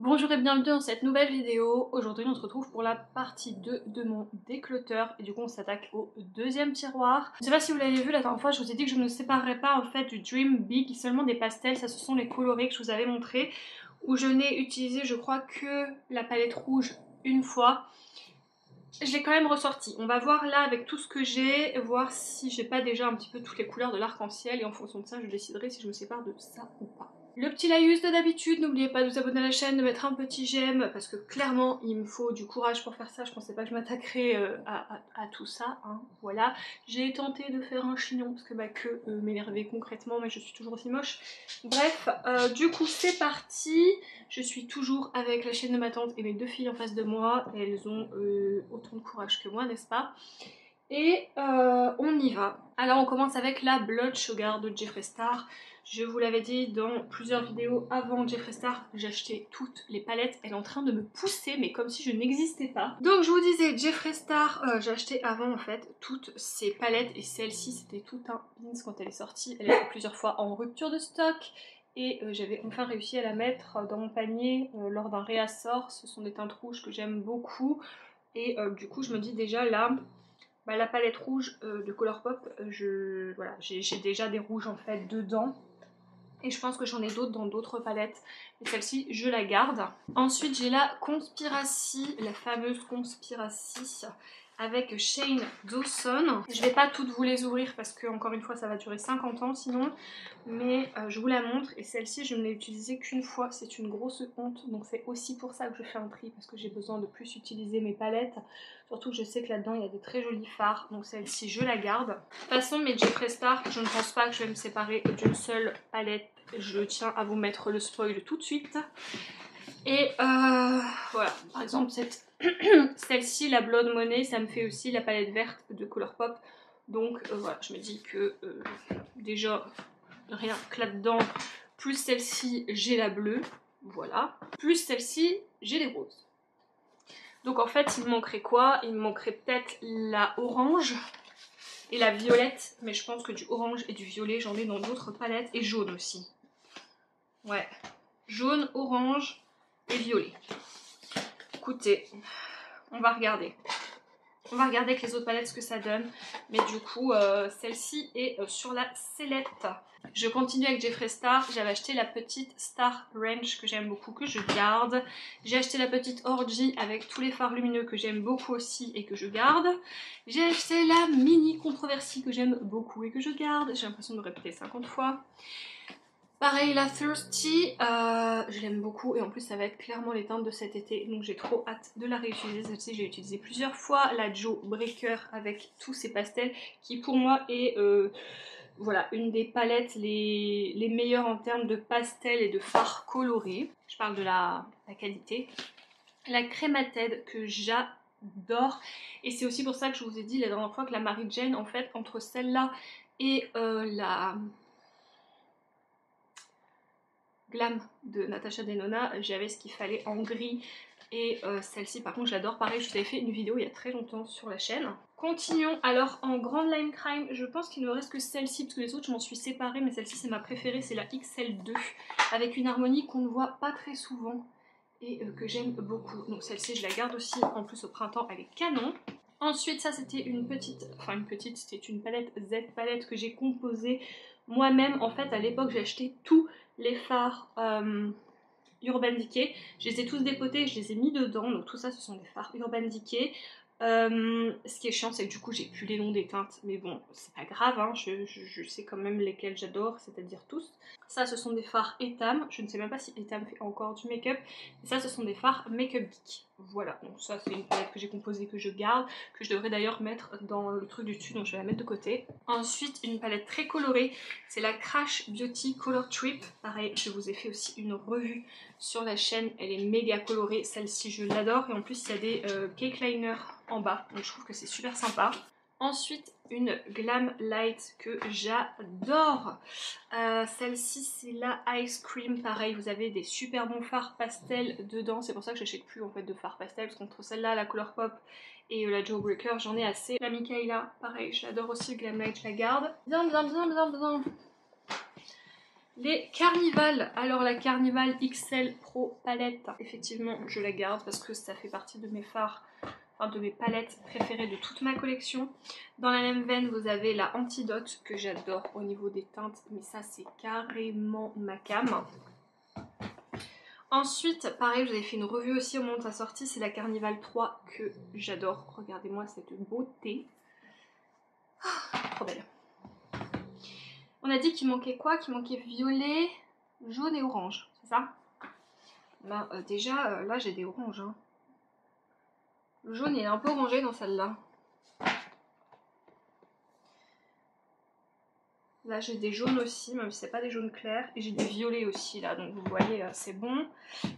Bonjour et bienvenue dans cette nouvelle vidéo. Aujourd'hui on se retrouve pour la partie 2 de mon déclutter et du coup on s'attaque au deuxième tiroir. Je sais pas si vous l'avez vu la dernière fois, je vous ai dit que je ne séparerais pas en fait du Dream Big, seulement des pastels, ça ce sont les colorés que je vous avais montré, où je n'ai utilisé je crois que la palette rouge une fois. Je l'ai quand même ressorti. On va voir là avec tout ce que j'ai, voir si j'ai pas déjà un petit peu toutes les couleurs de l'arc-en-ciel et en fonction de ça je déciderai si je me sépare de ça ou pas. Le petit laïus de d'habitude, n'oubliez pas de vous abonner à la chaîne, de mettre un petit j'aime parce que clairement il me faut du courage pour faire ça, je pensais pas que je m'attaquerais à tout ça, hein. Voilà. J'ai tenté de faire un chignon parce que ma queue m'énervait concrètement mais je suis toujours aussi moche. Bref, du coup c'est parti, je suis toujours avec la chaîne de ma tante et mes deux filles en face de moi, elles ont autant de courage que moi n'est-ce pas? Et on y va. Alors on commence avec la Blood Sugar de Jeffree Star. Je vous l'avais dit dans plusieurs vidéos avant Jeffree Star, j'ai acheté toutes les palettes. Elle est en train de me pousser, mais comme si je n'existais pas. Donc je vous disais, Jeffree Star, j'ai acheté avant en fait toutes ces palettes. Et celle-ci, c'était tout un pins quand elle est sortie. Elle était plusieurs fois en rupture de stock. Et j'avais enfin réussi à la mettre dans mon panier lors d'un réassort. Ce sont des teintes rouges que j'aime beaucoup. Et du coup, je me dis déjà là... Bah, la palette rouge de Colourpop, voilà, j'ai déjà des rouges en fait dedans. Et je pense que j'en ai d'autres dans d'autres palettes. Mais celle-ci, je la garde. Ensuite, j'ai la Conspiracy, la fameuse Conspiracy avec Shane Dawson. Je vais pas toutes vous les ouvrir parce que, encore une fois, ça va durer 50 ans sinon. Mais je vous la montre. Et celle-ci, je ne l'ai utilisée qu'une fois. C'est une grosse honte. Donc c'est aussi pour ça que je fais un tri. Parce que j'ai besoin de plus utiliser mes palettes. Surtout que je sais que là-dedans, il y a des très jolis fards. Donc celle-ci, je la garde. De toute façon, mes Jeffree Star, je ne pense pas que je vais me séparer d'une seule palette. Je tiens à vous mettre le spoil tout de suite. Et voilà, par exemple celle-ci, la Blood Money, ça me fait aussi la palette verte de Colourpop. Donc voilà, je me dis que déjà rien que là-dedans, plus celle-ci j'ai la bleue, voilà, plus celle-ci j'ai les roses. Donc en fait il me manquerait quoi? Il me manquerait peut-être la orange et la violette, mais je pense que du orange et du violet j'en ai dans d'autres palettes, et jaune aussi. Ouais, jaune, orange et violet. Écoutez, on va regarder. On va regarder avec les autres palettes ce que ça donne. Mais du coup, celle-ci est sur la sellette. Je continue avec Jeffree Star. J'avais acheté la petite Star Range que j'aime beaucoup, que je garde. J'ai acheté la petite Orgy avec tous les fards lumineux que j'aime beaucoup aussi et que je garde. J'ai acheté la mini Controversy que j'aime beaucoup et que je garde. J'ai l'impression de me répéter 50 fois. Pareil, la Thirsty, je l'aime beaucoup et en plus ça va être clairement les teintes de cet été, donc j'ai trop hâte de la réutiliser. Celle-ci, je l'ai utilisée plusieurs fois. La Joe Breaker avec tous ces pastels qui pour moi est voilà, une des palettes les meilleures en termes de pastels et de fards colorés. Je parle de la qualité. La Crémated que j'adore, et c'est aussi pour ça que je vous ai dit la dernière fois que la Mary Jane, en fait, entre celle-là et la Glam de Natasha Denona, j'avais ce qu'il fallait en gris. Et celle-ci par contre j'adore, pareil je vous avais fait une vidéo il y a très longtemps sur la chaîne. Continuons alors en grande Lime Crime, je pense qu'il ne me reste que celle-ci parce que les autres je m'en suis séparée, mais celle-ci c'est ma préférée, c'est la XL2 avec une harmonie qu'on ne voit pas très souvent et que j'aime beaucoup. Donc celle-ci je la garde aussi, en plus au printemps elle est canon. Ensuite ça c'était une petite, c'était une palette Z palette que j'ai composée moi-même. En fait à l'époque j'ai acheté tous les fards Urban Decay, je les ai tous dépotés et je les ai mis dedans, donc tout ça ce sont des fards Urban Decay. Ce qui est chiant c'est que du coup j'ai plus les noms des teintes, mais bon c'est pas grave, hein, je sais quand même lesquels j'adore, c'est-à-dire tous. Ça ce sont des fards Etam, je ne sais même pas si Etam fait encore du make-up, et ça ce sont des fards Make Up Geek. Voilà, donc ça c'est une palette que j'ai composée, que je garde, que je devrais d'ailleurs mettre dans le truc du dessus, donc je vais la mettre de côté. Ensuite une palette très colorée, c'est la Crash Beauty Color Trip, pareil je vous ai fait aussi une revue sur la chaîne, elle est méga colorée, celle-ci je l'adore, et en plus il y a des cake liners en bas, donc je trouve que c'est super sympa. Ensuite une Glam Light que j'adore, celle-ci c'est la Ice Cream, pareil vous avez des super bons fards pastel dedans, c'est pour ça que j'achète plus en fait de fards pastel, parce qu'entre celle-là, la Colourpop et la Joe Breaker j'en ai assez. La Michaela, pareil je l'adore aussi, Glam Light je la garde. Bien. Les Carnival, alors la Carnival XL Pro palette, effectivement je la garde parce que ça fait partie de mes fards, enfin de mes palettes préférées de toute ma collection. Dans la même veine vous avez la Antidote que j'adore au niveau des teintes, mais ça c'est carrément ma came. Ensuite pareil, je vous avais fait une revue aussi au moment de sa sortie, c'est la Carnival 3 que j'adore, regardez-moi cette beauté, trop belle. On a dit qu'il manquait quoi? Qu'il manquait violet, jaune et orange, c'est ça? Ben, déjà, là j'ai des oranges. Hein. Le jaune est un peu orangé dans celle-là. Là j'ai des jaunes aussi, même si c'est pas des jaunes clairs. Et j'ai des violets aussi là, donc vous voyez, c'est bon.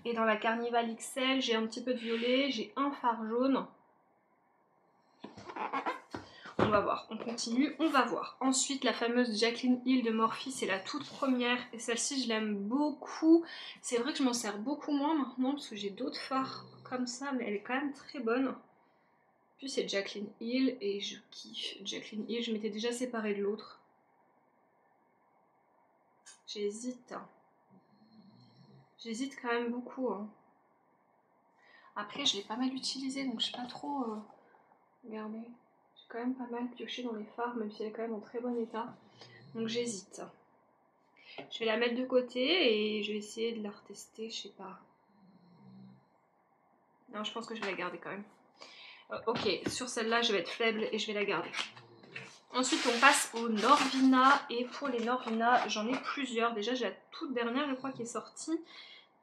Et dans la Carnival XL, j'ai un petit peu de violet, j'ai un fard jaune. On va voir, on continue, on va voir. Ensuite, la fameuse Jaclyn Hill de Morphe, c'est la toute première. Et celle-ci, je l'aime beaucoup. C'est vrai que je m'en sers beaucoup moins maintenant, parce que j'ai d'autres fards comme ça, mais elle est quand même très bonne. Puis c'est Jaclyn Hill, et je kiffe Jaclyn Hill. Je m'étais déjà séparée de l'autre. J'hésite. J'hésite quand même beaucoup. Hein. Après, je l'ai pas mal utilisée, donc je sais pas trop... Regardez. J'ai quand même pas mal pioché dans les fards, même si elle est quand même en très bon état. Donc j'hésite. Je vais la mettre de côté et je vais essayer de la retester, je sais pas. Non, je pense que je vais la garder quand même. Ok, sur celle-là, je vais être faible et je vais la garder. Ensuite, on passe aux Norvina. Et pour les Norvina, j'en ai plusieurs. Déjà, j'ai la toute dernière, je crois, qui est sortie,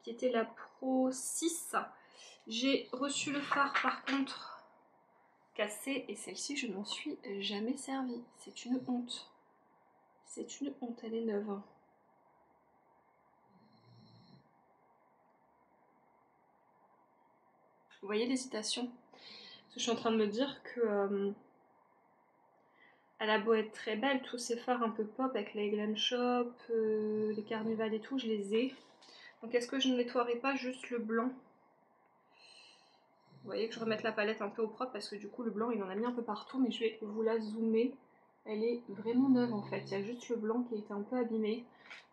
qui était la Pro 6. J'ai reçu le fard, par contre, cassé. Et celle-ci, je n'en suis jamais servie. C'est une honte. C'est une honte, elle est neuve. Vous voyez l'hésitation? Parce que je suis en train de me dire que elle a beau être très belle, tous ces fards un peu pop avec les Glam Shop, les Carnival et tout, je les ai. Donc est-ce que je ne nettoierai pas juste le blanc? Vous voyez que je remette la palette un peu au propre parce que du coup le blanc il en a mis un peu partout, mais je vais vous la zoomer. Elle est vraiment neuve en fait, il y a juste le blanc qui a été un peu abîmé.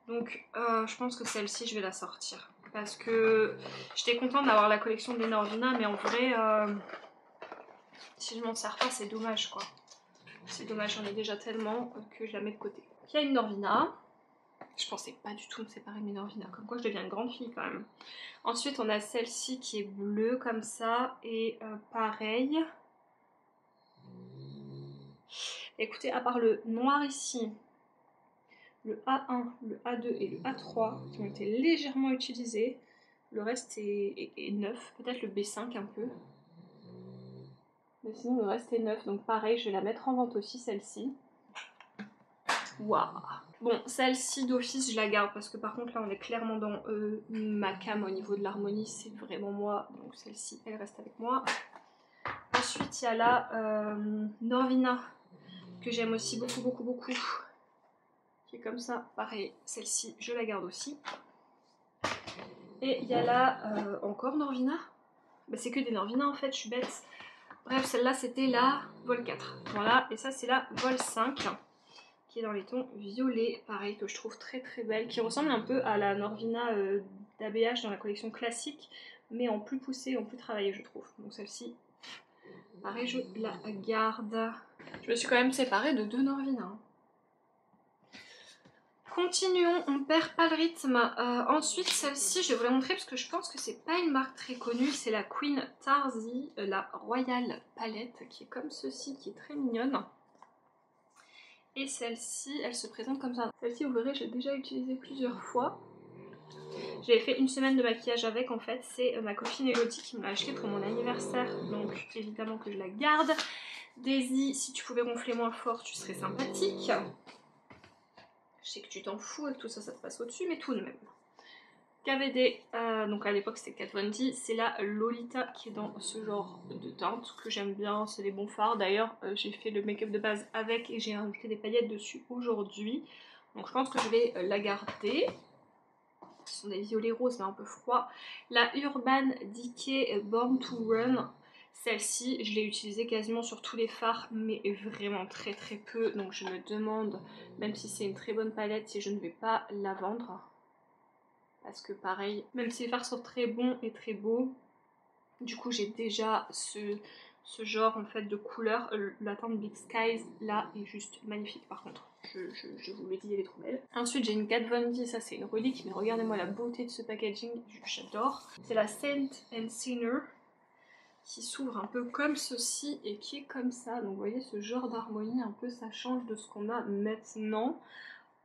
Donc je pense que celle-ci je vais la sortir. Parce que j'étais contente d'avoir la collection des Norvina, mais en vrai, si je m'en sers pas c'est dommage quoi. C'est dommage, j'en ai déjà tellement que je la mets de côté. Il y a une Norvina. Je pensais pas du tout me séparer de mes Norvina. Comme quoi je deviens une grande fille quand même. Ensuite on a celle-ci qui est bleue comme ça. Et pareil. Écoutez, à part le noir ici, le A1, le A2 et le A3 qui ont été légèrement utilisés. Le reste est neuf. Peut-être le B5 un peu. Mais sinon le reste est neuf. Donc pareil, je vais la mettre en vente aussi celle-ci. Waouh. Bon, celle-ci d'office, je la garde parce que par contre là on est clairement dans ma came au niveau de l'harmonie, c'est vraiment moi. Donc celle-ci, elle reste avec moi. Ensuite, il y a la Norvina que j'aime aussi beaucoup, beaucoup, beaucoup. Qui est comme ça, pareil, celle-ci, je la garde aussi. Et il y a là encore Norvina. Bah, c'est que des Norvina en fait, je suis bête. Bref, celle-là c'était la Vol 4. Voilà, et ça c'est la Vol 5. Qui est dans les tons violets, pareil, que je trouve très très belle, qui ressemble un peu à la Norvina d'ABH dans la collection classique, mais en plus poussée, en plus travaillée je trouve. Donc celle-ci, pareil, je la garde. Je me suis quand même séparée de 2 Norvina. Hein. Continuons, on perd pas le rythme. Ensuite, celle-ci, je vais vous la montrer parce que je pense que c'est pas une marque très connue, c'est la Queen Tarzi, la Royal Palette, qui est comme ceci, qui est très mignonne. Et celle-ci, elle se présente comme ça. Celle-ci, vous verrez, j'ai déjà utilisé plusieurs fois. J'avais fait une semaine de maquillage avec en fait. C'est ma copine Elodie qui me l'a acheté pour mon anniversaire. Donc évidemment que je la garde. Daisy, si tu pouvais gonfler moins fort, tu serais sympathique. Je sais que tu t'en fous et que tout ça, ça te passe au-dessus, mais tout de même. KVD, donc à l'époque c'était Kat Von D, c'est la Lolita qui est dans ce genre de teinte que j'aime bien, c'est des bons fards. D'ailleurs j'ai fait le make-up de base avec et j'ai rajouté des paillettes dessus aujourd'hui. Donc je pense que je vais la garder. Ce sont des violets roses mais un peu froids. La Urban Decay Born to Run, Celle-ci, je l'ai utilisée quasiment sur tous les fards, mais vraiment très très peu. Donc je me demande, même si c'est une très bonne palette, si je ne vais pas la vendre. Parce que pareil, même si les fards sont très bons et très beaux, du coup j'ai déjà ce genre en fait de couleur. La teinte Big Skies là est juste magnifique par contre. Je vous le dis, elle est trop belle. Ensuite j'ai une Kat Von D, ça c'est une relique, mais regardez-moi la beauté de ce packaging, j'adore. C'est la Saint and Sinner qui s'ouvre un peu comme ceci et qui est comme ça. Donc vous voyez ce genre d'harmonie un peu, ça change de ce qu'on a maintenant.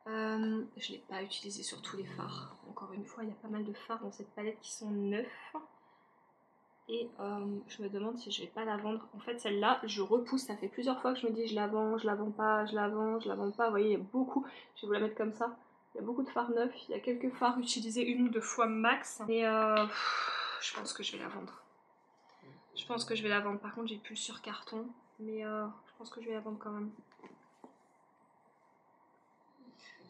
Je ne l'ai pas utilisé sur tous les fards. Encore une fois, il y a pas mal de fards dans cette palette qui sont neufs. Et je me demande si je vais pas la vendre. En fait celle-là je repousse, ça fait plusieurs fois que je me dis je la vends pas, je la vends pas. Vous voyez il y a beaucoup, je vais vous la mettre comme ça. Il y a beaucoup de fards neufs, il y a quelques fards utilisés une ou deux fois max. Et je pense que je vais la vendre. Je pense que je vais la vendre. Par contre j'ai plus le sur carton. Mais je pense que je vais la vendre quand même.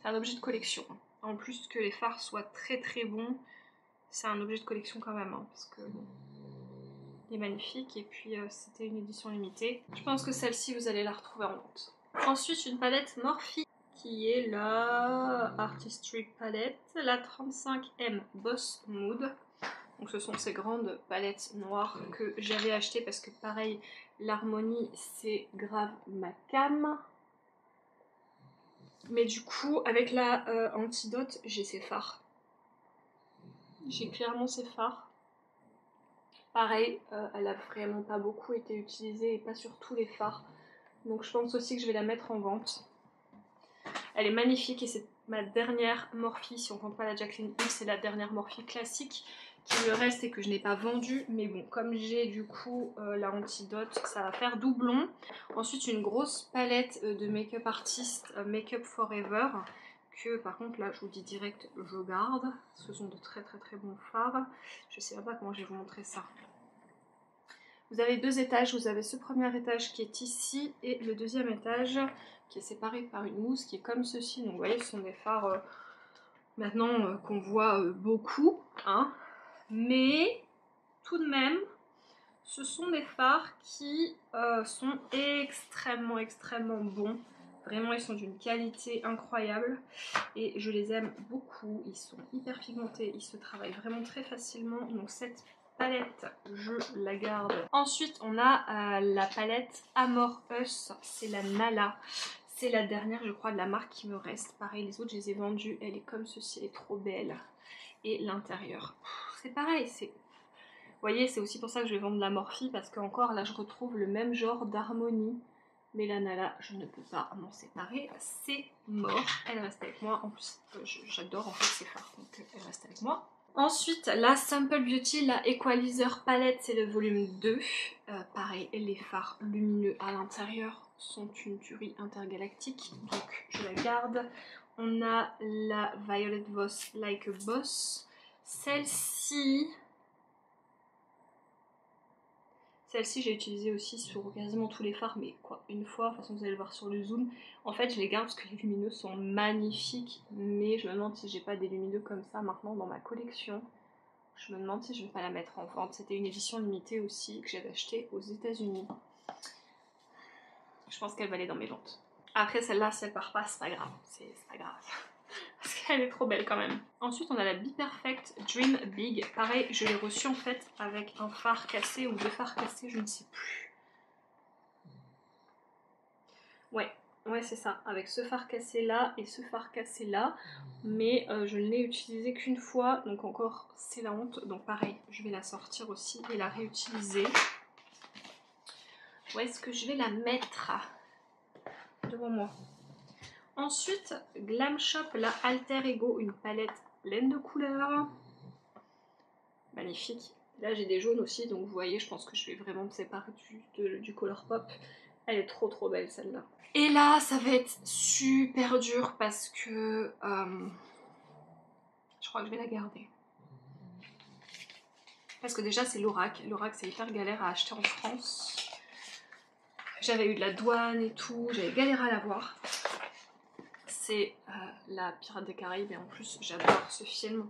C'est un objet de collection. En plus que les fards soient très très bons, c'est un objet de collection quand même. Hein, parce que bon, il est magnifique et puis c'était une édition limitée. Je pense que celle-ci vous allez la retrouver en vente. Ensuite une palette Morphe qui est la Artistry Palette, la 35M Boss Mood. Donc ce sont ces grandes palettes noires que j'avais achetées parce que pareil, l'harmonie c'est grave ma cam. Mais du coup avec la Antidote j'ai ces fards. J'ai clairement ces fards. Pareil, elle a vraiment pas beaucoup été utilisée et pas sur tous les fards. Donc je pense aussi que je vais la mettre en vente. Elle est magnifique et c'est ma dernière Morphe, si on compte pas la Jacqueline Hill, c'est la dernière Morphe classique qui me reste et que je n'ai pas vendue. Mais bon, comme j'ai du coup la Antidote, ça va faire doublon. Ensuite une grosse palette de make-up artist Make Up Forever. Que par contre là je vous dis direct je garde. Ce sont de très très très bons fards. Je sais même pas comment je vais vous montrer ça. Vous avez deux étages, vous avez ce premier étage qui est ici et le deuxième étage qui est séparé par une mousse qui est comme ceci. Donc vous voyez ce sont des fards maintenant qu'on voit beaucoup, hein. Mais tout de même ce sont des fards qui sont extrêmement bons. Vraiment ils sont d'une qualité incroyable et je les aime beaucoup. Ils sont hyper pigmentés, ils se travaillent vraiment très facilement. Donc cette palette je la garde. Ensuite on a la palette Amor Us, c'est la Nala. C'est la dernière je crois de la marque qui me reste. Pareil les autres je les ai vendues, elle est comme ceci, elle est trop belle. Et l'intérieur, c'est pareil, c'est... Vous voyez, c'est aussi pour ça que je vais vendre la Morphe, parce qu'encore là je retrouve le même genre d'harmonie. Mais la Nala, je ne peux pas m'en séparer, c'est mort. Elle reste avec moi, en plus j'adore en fait ces fards, donc elle reste avec moi. Ensuite, la Simple Beauty, la Equalizer Palette, c'est le volume 2. Pareil, les fards lumineux à l'intérieur sont une tuerie intergalactique, donc je la garde. On a la Violet Voss Like a Boss. Celle-ci j'ai utilisé aussi sur quasiment tous les fards, mais quoi, une fois, de toute façon vous allez le voir sur le zoom. En fait je les garde parce que les lumineux sont magnifiques, mais je me demande si j'ai pas des lumineux comme ça maintenant dans ma collection. Je me demande si je vais pas la mettre en vente. C'était une édition limitée aussi que j'avais achetée aux États-Unis. Je pense qu'elle va aller dans mes ventes. Après celle-là, si elle part pas, c'est pas grave. C'est pas grave. Parce qu'elle est trop belle quand même. Ensuite on a la Be Perfect Dream Big. Pareil, je l'ai reçue en fait avec un fard cassé ou deux fards cassés, je ne sais plus. Ouais c'est ça, avec ce fard cassé là et ce fard cassé là. Mais je ne l'ai utilisé qu'une fois, donc encore c'est la honte. Donc pareil, je vais la sortir aussi et la réutiliser. Où est-ce que je vais la mettre? Devant moi. Ensuite, Glam Shop, la Alter Ego, une palette pleine de couleurs. Magnifique. Là j'ai des jaunes aussi, donc vous voyez, je pense que je vais vraiment me séparer du Colourpop. Elle est trop belle celle-là. Et là, ça va être super dur parce que je crois que je vais la garder. Parce que déjà c'est l'Orac. L'Orac c'est hyper galère à acheter en France. J'avais eu de la douane et tout, j'avais galéré à l'avoir. C'est la Pirate des Caraïbes et en plus j'adore ce film.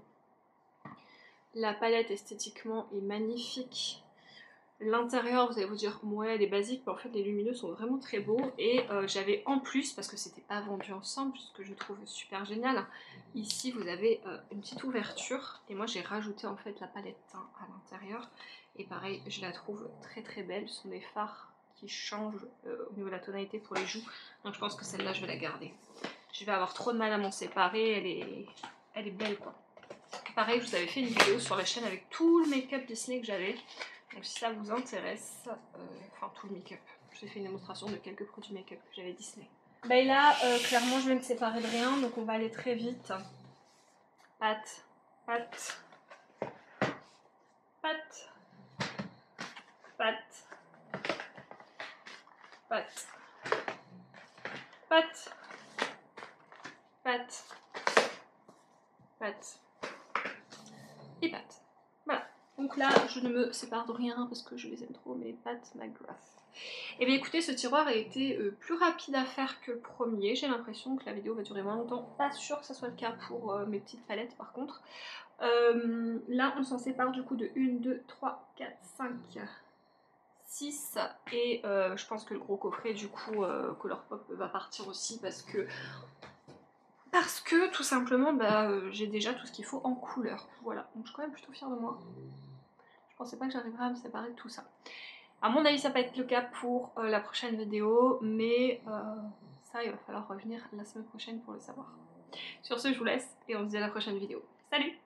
La palette esthétiquement est magnifique. L'intérieur, vous allez vous dire, ouais, les basiques, mais en fait les lumineux sont vraiment très beaux. Et j'avais en plus, parce que c'était pas vendu ensemble, ce que je trouve super génial, ici vous avez une petite ouverture. Et moi j'ai rajouté en fait la palette teint à l'intérieur. Et pareil, je la trouve très très belle. Ce sont des fards qui changent au niveau de la tonalité pour les joues. Donc je pense que celle-là je vais la garder. Je vais avoir trop de mal à m'en séparer, elle est belle quoi. Pareil, je vous avais fait une vidéo sur la chaîne avec tout le make-up Disney que j'avais. Donc si ça vous intéresse, enfin tout le make-up, j'ai fait une démonstration de quelques produits make-up que j'avais Disney. Bah et là, clairement je vais me séparer de rien, donc on va aller très vite. Pat, pat, pat, pat, pat, pat, pat, pat et pat. Voilà. Donc là, je ne me sépare de rien parce que je les aime trop, mes Pat McGrath. Et bien écoutez, ce tiroir a été plus rapide à faire que le premier. J'ai l'impression que la vidéo va durer moins longtemps. Pas sûr que ça soit le cas pour mes petites palettes par contre. Là, on s'en sépare du coup de 1, 2, 3, 4, 5, 6. Et je pense que le gros coffret du coup, Colourpop va partir aussi parce que tout simplement bah, j'ai déjà tout ce qu'il faut en couleur. Voilà, donc je suis quand même plutôt fière de moi. Je pensais pas que j'arriverais à me séparer de tout ça. À mon avis ça va être le cas pour la prochaine vidéo, mais ça il va falloir revenir la semaine prochaine pour le savoir. Sur ce je vous laisse et on se dit à la prochaine vidéo. Salut!